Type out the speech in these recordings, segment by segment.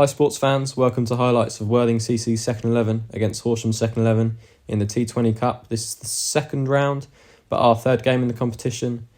Hi sports fans, welcome to highlights of Worthing CC's second 11 against Horsham second 11 in the T20 Cup. This is the second round, but our third game in the competition.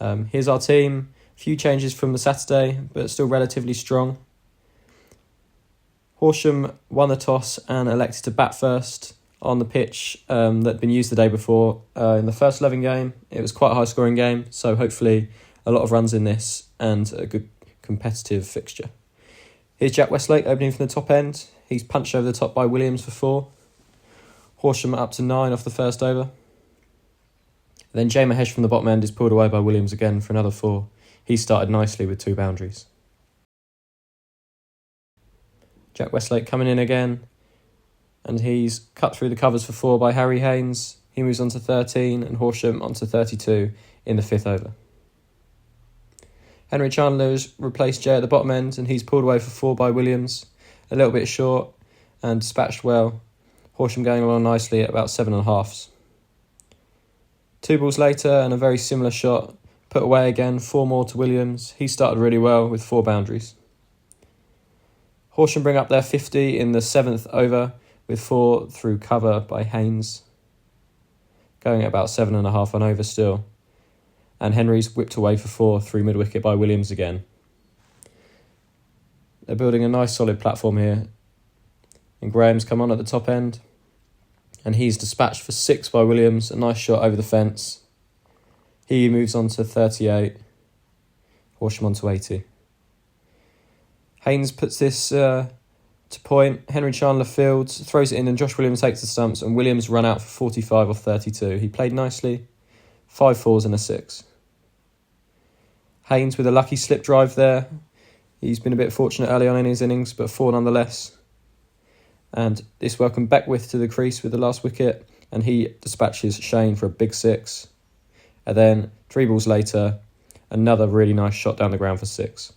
Here's our team. A few changes from the Saturday, but still relatively strong. Horsham won the toss and elected to bat first on the pitch that had been used the day before. In the first 11 game, it was quite a high scoring game, so hopefully a lot of runs in this and a good competitive fixture. Here's Jack Westlake opening from the top end. He's punched over the top by Williams for 4. Horsham up to 9 off the first over. Then Jay Mahesh from the bottom end is pulled away by Williams again for another 4. He started nicely with 2 boundaries. Jack Westlake coming in again, and he's cut through the covers for 4 by Harry Haynes. He moves on to 13 and Horsham on to 32 in the 5th over. Henry Chandler's replaced Jay at the bottom end, and he's pulled away for 4 by Williams. A little bit short and dispatched well. Horsham going along nicely at about 7.5. 2 balls later and a very similar shot. Put away again, 4 more to Williams. He started really well with 4 boundaries. Horsham bring up their 50 in the 7th over with 4 through cover by Haynes. Going at about 7.5 on over still. And Henry's whipped away for 4 through mid-wicket by Williams again. They're building a nice solid platform here. And Graham's come on at the top end. And he's dispatched for 6 by Williams. A nice shot over the fence. He moves on to 38. Horsham on to 80. Haynes puts this to point. Henry Chandler fields, throws it in, and Josh Williams takes the stumps. And Williams run out for 45 off 32. He played nicely. 5 fours and a 6. Haynes with a lucky slip drive there. He's been a bit fortunate early on in his innings, but 4 nonetheless. And this welcomed Beckwith to the crease with the last wicket, and he dispatches Shane for a big 6. And then 3 balls later, another really nice shot down the ground for 6.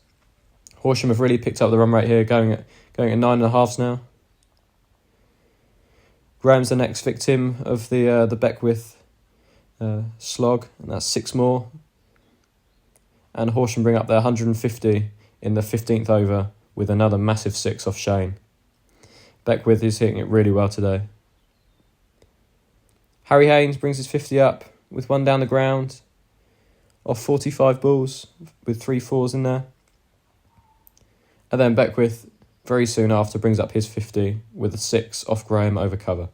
Horsham have really picked up the run rate here, going at 9.5s now. Graham's the next victim of the Beckwith slog, and that's 6 more. And Horsham bring up their 150 in the 15th over with another massive 6 off Shane. Beckwith is hitting it really well today. Harry Haynes brings his 50 up with 1 down the ground off 45 balls with 3 fours in there. And then Beckwith very soon after brings up his 50 with a 6 off Graham over cover.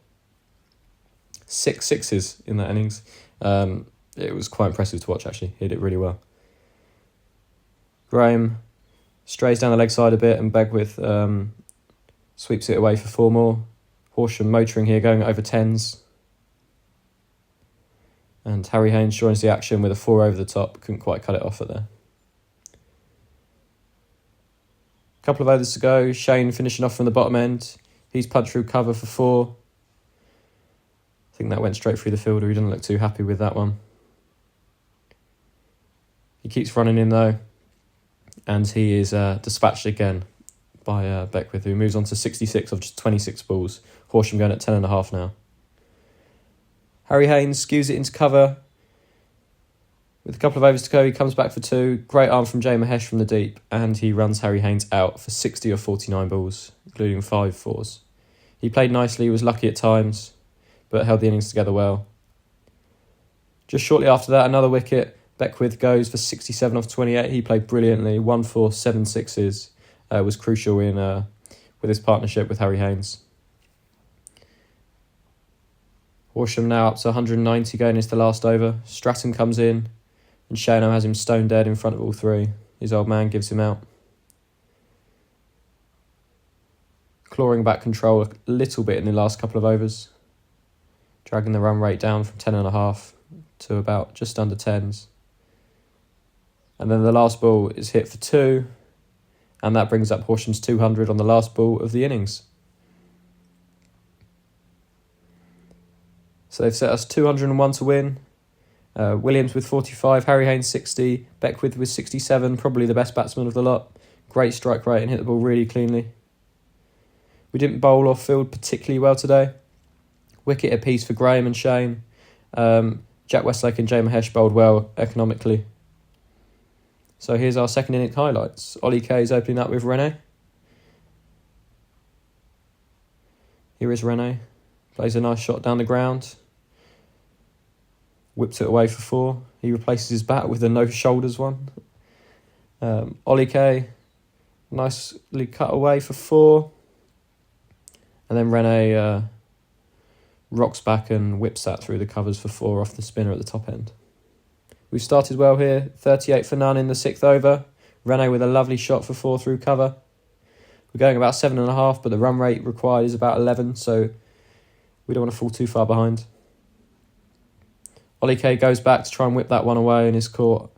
6 sixes in that innings. It was quite impressive to watch, actually. He did it really well. Graham strays down the leg side a bit, and Beckwith sweeps it away for 4 more. Horsham motoring here, going over 10s. And Harry Haynes joins the action with a 4 over the top. Couldn't quite cut it off at there. Couple of overs to go. Shane finishing off from the bottom end. He's punched through cover for 4. I think that went straight through the fielder. He doesn't look too happy with that one. He keeps running in though. And he is dispatched again by Beckwith, who moves on to 66 of just 26 balls. Horsham going at 10.5 now. Harry Haynes skews it into cover. With a couple of overs to go, he comes back for 2. Great arm from Jay Mahesh from the deep. And he runs Harry Haynes out for 60 of 49 balls, including 5 fours. He played nicely, was lucky at times, but held the innings together well. Just shortly after that, another wicket. Beckwith goes for 67 off 28. He played brilliantly. 1 4, 7 sixes. Was crucial in with his partnership with Harry Haynes. Horsham now up to 190 going into the last over. Stratton comes in, and Shano has him stone dead in front of all 3. His old man gives him out. Clawing back control a little bit in the last couple of overs. Dragging the run rate down from 10.5 to about just under 10s. And then the last ball is hit for 2, and that brings up Horsham's 200 on the last ball of the innings. So they've set us 201 to win. Williams with 45, Harry Haynes 60, Beckwith with 67, probably the best batsman of the lot. Great strike rate and hit the ball really cleanly. We didn't bowl or field particularly well today. Wicket apiece for Graham and Shane. Jack Westlake and Jay Mahesh bowled well economically. So here's our second innings highlights. Ollie K is opening up with Rene. Here is Rene. Plays a nice shot down the ground. Whips it away for 4. He replaces his bat with a no shoulders one. Ollie K, nicely cut away for 4. And then Rene rocks back and whips that through the covers for 4 off the spinner at the top end. We've started well here, 38 for none in the 6th over. Rene with a lovely shot for 4 through cover. We're going about 7.5, but the run rate required is about 11, so we don't want to fall too far behind. Ollie K goes back to try and whip that one away and is caught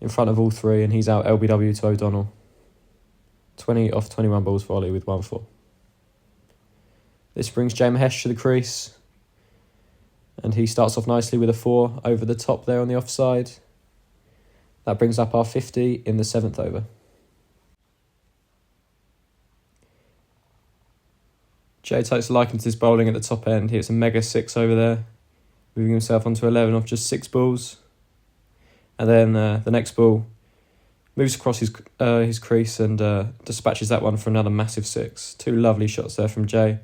in front of all 3, and he's out LBW to O'Donnell. 20 off 21 balls for Ollie with 1-4. This brings Jay Mahesh to the crease, and he starts off nicely with a 4 over the top there on the offside. That brings up our 50 in the 7th over. Jay takes a liking to his bowling at the top end. He hits a mega 6 over there, moving himself onto 11 off just 6 balls. And then the next ball moves across his crease and dispatches that one for another massive 6. 2 lovely shots there from Jay.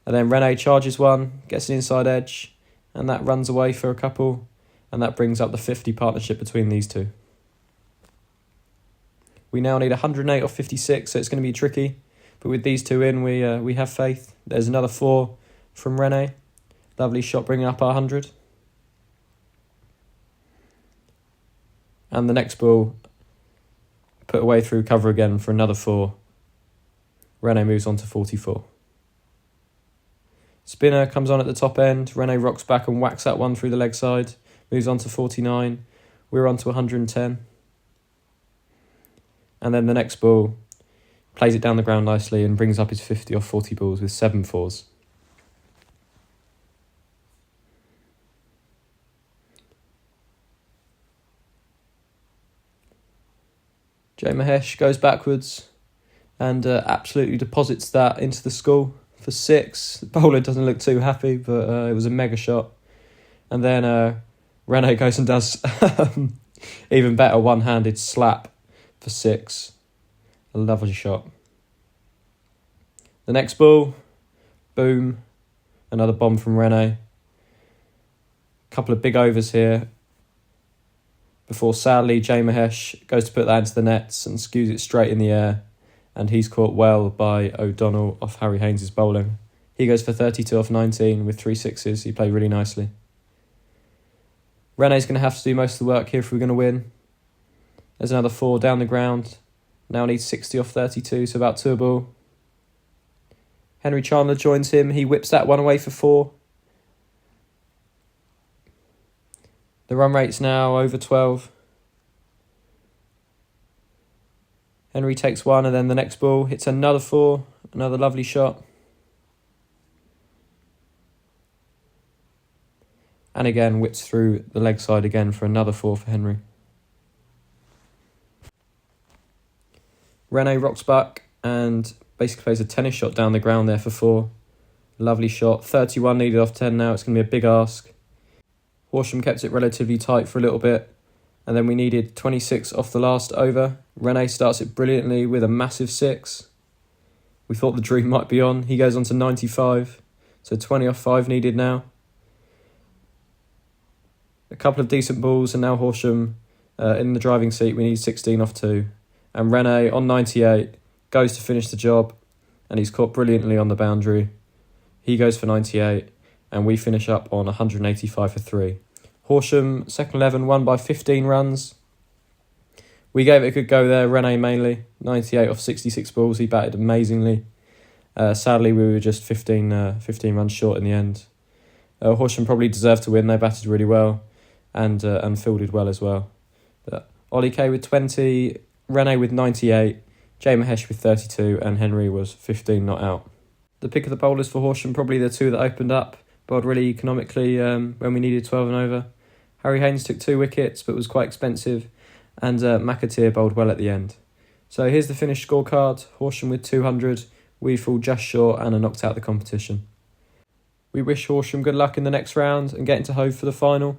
And then Rene charges one, gets an inside edge, and that runs away for a couple, and that brings up the 50 partnership between these two. We now need 108 off 56, so it's going to be tricky. But with these two in, we have faith. There's another 4 from Rene. Lovely shot bringing up our 100. And the next ball put away through cover again for another 4. Rene moves on to 44. Spinner comes on at the top end. Rene rocks back and whacks that one through the leg side. Moves on to 49. We're on to 110. And then the next ball plays it down the ground nicely and brings up his 50 off 40 balls with 7 4s. Jay Mahesh goes backwards and absolutely deposits that into the skull for 6. The bowler doesn't look too happy, but it was a mega shot. And then Rene goes and does even better one-handed slap for 6. A lovely shot. The next ball, boom, another bomb from Rene. Couple of big overs here before sadly Jay Mahesh goes to put that into the nets and skews it straight in the air, and he's caught well by O'Donnell off Harry Haynes' bowling. He goes for 32 off 19 with 3 6s. He played really nicely. Rene's going to have to do most of the work here if we're going to win. There's another 4 down the ground. Now needs 60 off 32, so about 2 a ball. Henry Chandler joins him. He whips that one away for 4. The run rate's now over 12. Henry takes one, and then the next ball hits another 4. Another lovely shot. And again, whips through the leg side again for another 4 for Henry. Rene rocks back and basically plays a tennis shot down the ground there for 4. Lovely shot. 31 needed off 10 now. It's going to be a big ask. Horsham kept it relatively tight for a little bit, and then we needed 26 off the last over. Rene starts it brilliantly with a massive 6. We thought the dream might be on. He goes on to 95, so 20 off 5 needed now. A couple of decent balls, and now Horsham in the driving seat. We need 16 off 2. And Rene on 98 goes to finish the job, and he's caught brilliantly on the boundary. He goes for 98, and we finish up on 185 for 3. Horsham, second 11, won by 15 runs. We gave it a good go there, Rene mainly. 98 off 66 balls, he batted amazingly. Sadly, we were just 15 runs short in the end. Horsham probably deserved to win. They batted really well and fielded well as well. But Ollie K with 20, Rene with 98, Jay Mahesh with 32, and Henry was 15 not out. The pick of the bowlers for Horsham, probably the 2 that opened up, bowled really economically when we needed 12 and over. Harry Haynes took 2 wickets but was quite expensive, and McAteer bowled well at the end. So here's the finished scorecard. Horsham with 200, we fall just short and are knocked out of the competition. We wish Horsham good luck in the next round and get into Hove for the final.